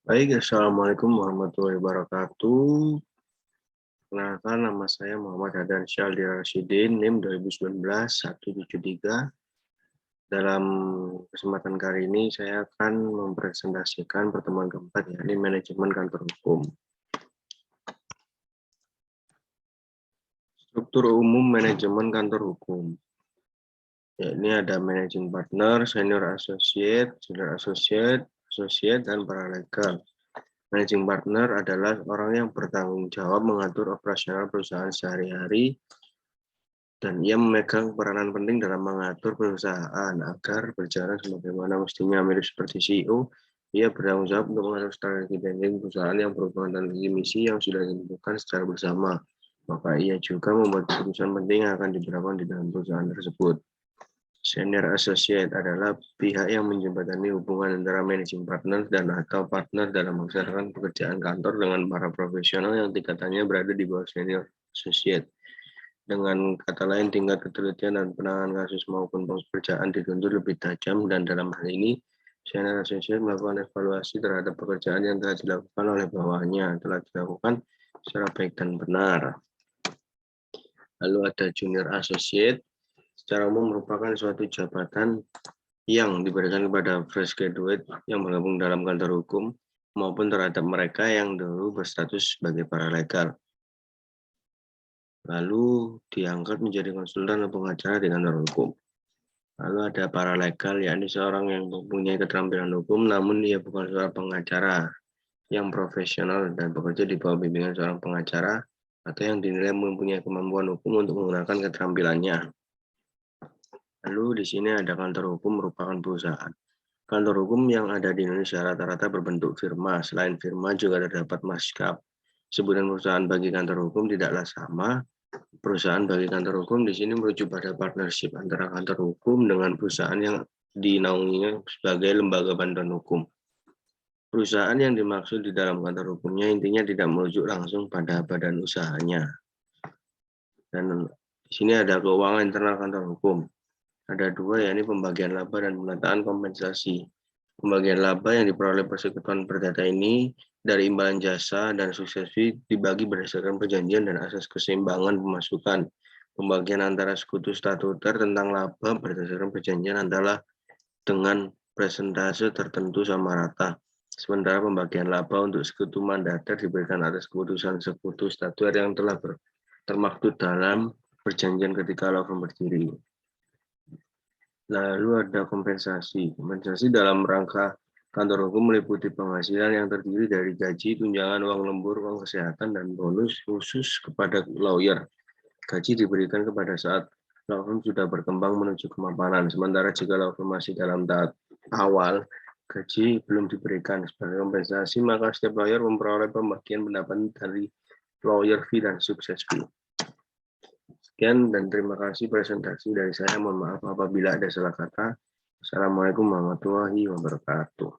Baik, Assalamualaikum warahmatullahi wabarakatuh. Perkenalkan, nama saya Muhammad Hadan Syaldi Rasyidin, NIM 2019-173. Dalam kesempatan kali ini, saya akan mempresentasikan pertemuan keempat, yakni manajemen kantor hukum. Struktur umum manajemen kantor hukum. Yakni ada managing partner, senior associate, associate, dan paralegal. Managing partner adalah orang yang bertanggung jawab mengatur operasional perusahaan sehari-hari, dan ia memegang peranan penting dalam mengatur perusahaan agar berjalan sebagaimana mestinya. Mirip seperti CEO, ia bertanggung jawab untuk mengatur strategi branding perusahaan yang berhubungan dengan visi misi yang sudah ditentukan secara bersama. Maka ia juga membuat keputusan penting yang akan diterapkan di dalam perusahaan tersebut. Senior associate adalah pihak yang menjembatani hubungan antara managing partner dan atau partner dalam melaksanakan pekerjaan kantor dengan para profesional yang tingkatannya berada di bawah senior associate. Dengan kata lain, tingkat ketelitian dan penanganan kasus maupun pekerjaan dituntut lebih tajam, dan dalam hal ini, senior associate melakukan evaluasi terhadap pekerjaan yang telah dilakukan oleh bawahnya, telah dilakukan secara baik dan benar. Lalu ada junior associate. Secara umum merupakan suatu jabatan yang diberikan kepada fresh graduate yang bergabung dalam kantor hukum maupun terhadap mereka yang dulu berstatus sebagai paralegal, lalu diangkat menjadi konsultan atau pengacara di kantor hukum. Lalu ada paralegal, yakni seorang yang mempunyai keterampilan hukum namun ia bukan seorang pengacara yang profesional dan bekerja di bawah bimbingan seorang pengacara atau yang dinilai mempunyai kemampuan hukum untuk menggunakan keterampilannya. Lalu di sini ada kantor hukum merupakan perusahaan. Kantor hukum yang ada di Indonesia rata-rata berbentuk firma. Selain firma juga terdapat maskap. Sebutan perusahaan bagi kantor hukum tidaklah sama. Perusahaan bagi kantor hukum di sini merujuk pada partnership antara kantor hukum dengan perusahaan yang dinaunginya sebagai lembaga bantuan hukum. Perusahaan yang dimaksud di dalam kantor hukumnya intinya tidak merujuk langsung pada badan usahanya. Dan di sini ada keuangan internal kantor hukum. Ada dua, yakni pembagian laba dan pemetaan kompensasi. Pembagian laba yang diperoleh persekutuan perdata ini dari imbalan jasa dan sukses fee dibagi berdasarkan perjanjian dan asas keseimbangan pemasukan. Pembagian antara sekutu statuter tentang laba berdasarkan perjanjian adalah dengan persentase tertentu sama rata. Sementara pembagian laba untuk sekutu mandater diberikan atas keputusan sekutu statuter yang telah termaktub dalam perjanjian ketika law firm berdiri. Lalu ada kompensasi. Kompensasi dalam rangka kantor hukum meliputi penghasilan yang terdiri dari gaji, tunjangan, uang lembur, uang kesehatan, dan bonus khusus kepada lawyer. Gaji diberikan kepada saat law firm sudah berkembang menuju kemapanan. Sementara jika law firm masih dalam tahap awal, gaji belum diberikan. Sebagai kompensasi, maka setiap lawyer memperoleh pembagian pendapatan dari lawyer fee dan sukses fee. Sekian dan terima kasih presentasi dari saya. Mohon maaf apabila ada salah kata. Assalamualaikum warahmatullahi wabarakatuh.